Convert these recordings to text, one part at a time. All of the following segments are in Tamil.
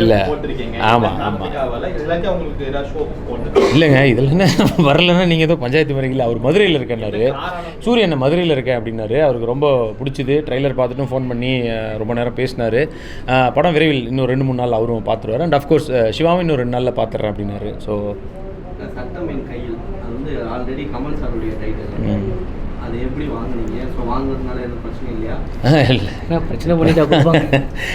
இல்லை ஆமாம் ஆமாம் இல்லைங்க இதில் என்ன வரலன்னா நீங்கள் ஏதோ பஞ்சாயத்து வரீங்களா. அவர் மதுரையில் இருக்கேன்னாரு, சூரியன் மதுரையில் இருக்கேன் அப்படின்னாரு. அவருக்கு ரொம்ப பிடிச்சிது. ட்ரெய்லர் பார்த்துட்டும் ஃபோன் பண்ணி ரொம்ப நேரம் பேசினார். படம் விரைவில் இன்னும் 2-3 நாள் அவரும் பார்த்துருவார். அண்ட் அஃப்கோர்ஸ் சிவாவும் இன்னும் 2 நாளில் பார்த்துட்றேன் அப்படின்னாரு. ஸோ சட்டம் என் கையில் அது வந்து ஆல்ரெடி கமல் சாருடைய டைட்டில், அது எப்படி வாங்குனீங்க? ஸோ வாங்குறதுனால எதுவும் பிரச்சனை இல்லையா? இல்லை பிரச்சனை பண்ணிட்டு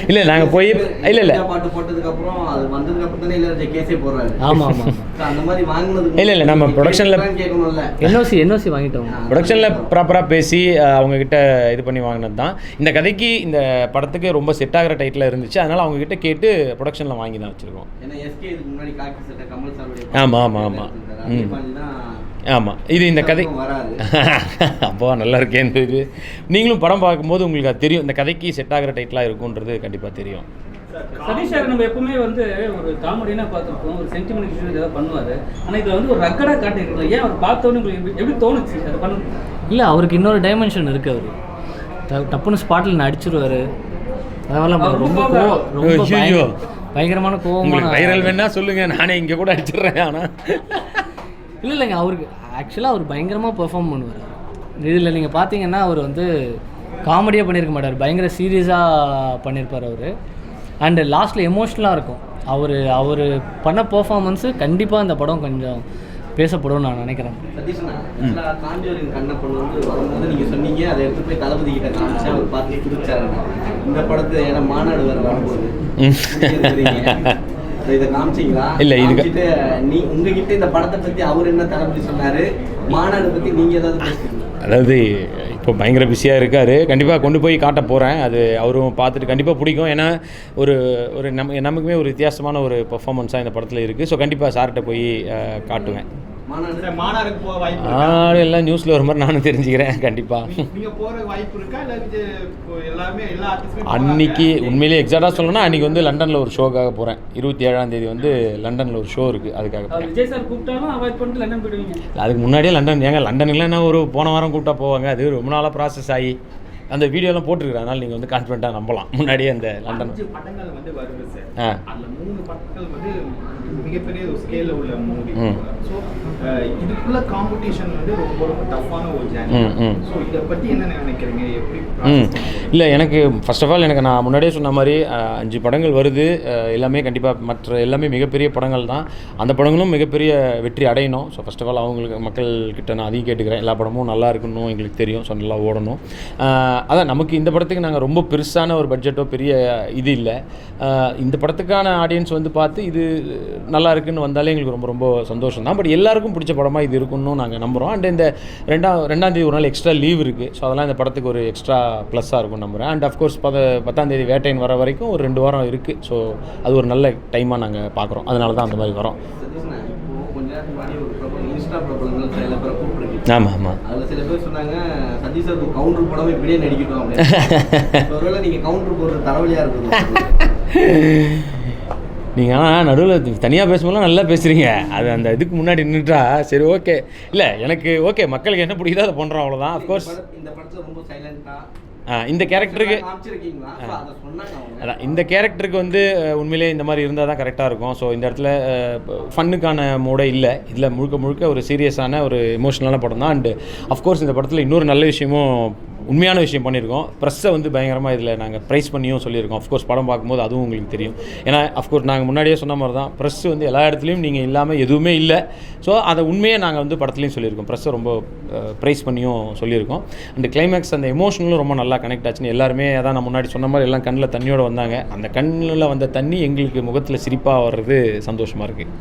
இல்லை நாங்கள் போய் இல்லை பாட்டு போட்டதுக்கப்புறம் அது வந்ததுக்கப்புறம் தானே இல்லை கேஸே போடுறாரு. ஆமாம் ஆமாம் அந்த மாதிரி வாங்கினது இல்லை நம்ம ப்ரொடக்ஷனில் கேட்கணும்ல. என்ஓசி வாங்கிட்டோம். ப்ரொடக்ஷனில் ப்ராப்பராக பேசி அவங்கக்கிட்ட இது பண்ணி வாங்கினது தான். இந்த கதைக்கு இந்த படத்துக்கு ரொம்ப செட் ஆகிற டைட்டில் இருந்துச்சு. அதனால் அவங்கக்கிட்ட கேட்டு ப்ரொடக்ஷனில் வாங்கி தான் வச்சுருக்கோம். ஏன்னா எஸ்கே இதுக்கு முன்னாடி காக்கி சட்டை கமல் சாருடைய ஆமாம் ஆமாம் ஆமாம் ஆமாம் இது இந்த கதை அப்போ நல்லா இருக்கேன். இது நீங்களும் படம் பார்க்கும்போது உங்களுக்கு அது தெரியும், இந்த கதைக்கு செட் ஆகிற டைட்டிலாக இருக்குன்றது கண்டிப்பாக தெரியும். சதீஷ் சார் நம்ம எப்பவுமே வந்து ஒரு காமெடினா பார்த்துருப்போம், ஒரு சென்டிமெண்ட் விஷயம் ஏதாவது பண்ணுவார். ஆனால் இதில் வந்து ஒரு ரக்கடாக காட்டியிருக்கோம். ஏன் அவர் பார்த்தோன்னு உங்களுக்கு எப்படி தோணுச்சு அதை பண்ண? இல்லை அவருக்கு இன்னொரு டைமென்ஷன் இருக்குது. அவர் டப்புன்னு ஸ்பாட்டில் அடிச்சிருவார். அதெல்லாம் ரொம்ப பயங்கரமான கோவம். வைரல் வேணா சொல்லுங்கள், நானே இங்கே கூட அடிச்சிடுறேன். ஆனால் இல்லைங்க அவருக்கு ஆக்சுவலாக அவர் பயங்கரமாக பெர்ஃபார்ம் பண்ணுவார். இதில் நீங்கள் பார்த்தீங்கன்னா அவர் வந்து காமெடியாக பண்ணியிருக்க மாட்டார், பயங்கர சீரியஸாக பண்ணியிருப்பார் அவர். அண்டு லாஸ்ட்டில் எமோஷ்னலாக இருக்கும். அவர் பண்ண பெர்ஃபார்மன்ஸு கண்டிப்பாக இந்த படம் கொஞ்சம் பேசப்படும் நான் நினைக்கிறேன். சதீஷ்ண்ணா, காஞ்சோரின் கண்ணப்பன் வந்து வரும்போது நீங்கள் சொன்னீங்க அதை எடுத்து போய் தளபதி கிட்ட காமிச்சா அவர் பார்த்து பிடிச்சாரு. இந்த படத்தை ஏன்னா மாநாடு வேறு வரும்போது இதை காமிச்சிங்களா? இல்லை இதுக்கிட்ட உங்ககிட்ட இந்த படத்தை பற்றி அவர் என்ன தளபதி சொன்னார், மாநாடு பற்றி நீங்கள் ஏதாவது பேசுறீங்க? அதாவது இப்போ பயங்கர பிஸியாக இருக்கார். கண்டிப்பாக கொண்டு போய் காட்ட போகிறேன். அது அவரும் பார்த்துட்டு கண்டிப்பாக பிடிக்கும். ஏன்னா ஒரு நமக்குமே ஒரு வித்தியாசமான ஒரு பெர்ஃபார்மன்ஸாக இந்த படத்தில் இருக்குது. ஸோ கண்டிப்பாக சார்கிட்ட போய் காட்டுவேன். எல்லாம் நியூஸில் வர மாதிரி நானும் தெரிஞ்சுக்கிறேன். கண்டிப்பாக அன்னைக்கு உண்மையிலேயே எக்ஸாக்டாக சொல்லணும்னா அன்றைக்கி வந்து லண்டனில் ஒரு ஷோக்காக போகிறேன். 27ஆம் தேதி வந்து லண்டனில் ஒரு ஷோ இருக்குது, அதுக்காக அதுக்கு முன்னாடியே லண்டன். ஏங்க லண்டனுக்குலாம் என்ன ஒரு போன வாரம் கூப்பிட்டா போவாங்க, அது ரொம்ப நாளாக ப்ராசஸ் ஆகி அந்த வீடியோலாம் போட்டிருக்கிறேன். அதனால் நீங்கள் வந்து கான்ஃபிடென்ட்டாக நம்பலாம். முன்னாடியே அந்த லண்டன் படங்கள் வந்து வருது சார். அந்த 3 படங்கள் வந்து மிகப்பெரிய ஒரு ஸ்கேலில் உள்ள மூவி. ஸோ இதுக்குள்ள காம்படிஷன் வந்து ரொம்ப ரொம்ப டஃப்பான ஒரு ஜேர்னி. ஸோ இதை பற்றி என்ன நினைக்கிறீங்க, எப்படி? இல்லை எனக்கு ஃபர்ஸ்ட் ஆஃப் ஆல் எனக்கு நான் முன்னாடியே சொன்ன மாதிரி 5 படங்கள் வருது. எல்லாமே கண்டிப்பாக மற்ற எல்லாமே மிகப்பெரிய படங்கள் தான். அந்த படங்களும் மிகப்பெரிய வெற்றி அடையணும். ஸோ ஃபர்ஸ்ட் ஆஃப் ஆல் அவங்களுக்கு மக்கள்கிட்ட நான் அதையும் கேட்டுக்கிறேன். எல்லா படமும் நல்லா இருக்கணும், எங்களுக்கு தெரியும். ஸோ நல்லா ஓடணும். அதான் நமக்கு இந்த படத்துக்கு நாங்கள் ரொம்ப பெருசான ஒரு பட்ஜெட்டோ பெரிய இது இல்லை. இந்த படத்துக்கான ஆடியன்ஸ் வந்து பார்த்து இது நல்லா இருக்குன்னு வந்தாலே எங்களுக்கு ரொம்ப ரொம்ப சந்தோஷம் தான். பட் எல்லாருக்கும் பிடிச்ச படமாக இது இருக்குன்னு நாங்கள் நம்புகிறோம். அண்ட் இந்த 2ஆம் தேதி ஒரு நாள் எக்ஸ்ட்ரா லீவ் இருக்குது. ஸோ அதெல்லாம் இந்த படத்துக்கு ஒரு எக்ஸ்ட்ரா ப்ளஸ்ஸாக இருக்கும் நம்புகிறேன். அண்ட் அஃப்கோர்ஸ் 10ஆம் தேதி வேட்டையன் வர வரைக்கும் ஒரு 2 வாரம் இருக்குது. ஸோ அது ஒரு நல்ல டைமாக நாங்கள் பார்க்குறோம். அதனால தான் அந்த மாதிரி வரோம். ஆமாம் ஆமாம். அதில் சில பேர் சொன்னாங்க சதீஷ் சார் கவுண்டர் படமே இப்படியே நடிக்கட்டும் அப்படின்னு. ஒருவேளை நீங்கள் கவுண்டர் போடுற தலைவலியாக இருக்குது. நீங்கள் ஆனால் நடுவில் தனியாக பேசும்போது நல்லா பேசுகிறீங்க. அது அந்த இதுக்கு முன்னாடி நின்றுட்டா சரி ஓகே. இல்லை எனக்கு ஓகே, மக்களுக்கு என்ன பிடிக்குதோ அதை பண்ணுறோம், அவ்வளோதான். அஃப்கோர்ஸ் இந்த படத்தில் ரொம்ப சைலண்ட்டாக இந்த கேரக்டருக்கு அதான் இந்த கேரக்டருக்கு வந்து உண்மையிலே இந்த மாதிரி இருந்தால் தான் கரெக்டாக இருக்கும். ஸோ இந்த இடத்துல ஃபன்னுக்கான மோடே இல்லை. இதில் முழுக்க முழுக்க ஒரு சீரியஸான ஒரு எமோஷனலான படம் தான். அண்டு அஃப்கோர்ஸ் இந்த படத்தில் இன்னொரு நல்ல விஷயமும் உண்மையான விஷயம் பண்ணியிருக்கோம். ப்ரெஸ்ஸை வந்து பயங்கரமாக இதில் நாங்கள் ப்ரைஸ் பண்ணியும் சொல்லியிருக்கோம். அஃப்கோர்ஸ் படம் பார்க்கும்போது அதுவும் உங்களுக்கு தெரியும். ஏன்னா அஃப்கோர்ஸ் நாங்கள் முன்னாடியே சொன்ன மாதிரி தான், ப்ரெஸ் வந்து எல்லா இடத்துலையும் நீங்கள் இல்லாமல் எதுவுமே இல்லை. ஸோ அதை உண்மையை நாங்கள் வந்து படத்துலையும் சொல்லியிருக்கோம். ப்ரெஸ்ஸை ரொம்ப ப்ரைஸ் பண்ணியும் சொல்லியிருக்கோம். அந்த கிளைமேக்ஸ் அந்த எமோஷனலும் ரொம்ப நல்லா கனெக்ட் ஆச்சுன்னு எல்லாருமே அதான் நான் முன்னாடி சொன்ன மாதிரி எல்லாம் கண்ணில் தண்ணியோடு வந்தாங்க. அந்த கண்ணில் வந்த தண்ணி எங்களுக்கு முகத்தில் சிரிப்பாக வர்றது சந்தோஷமாக இருக்குது.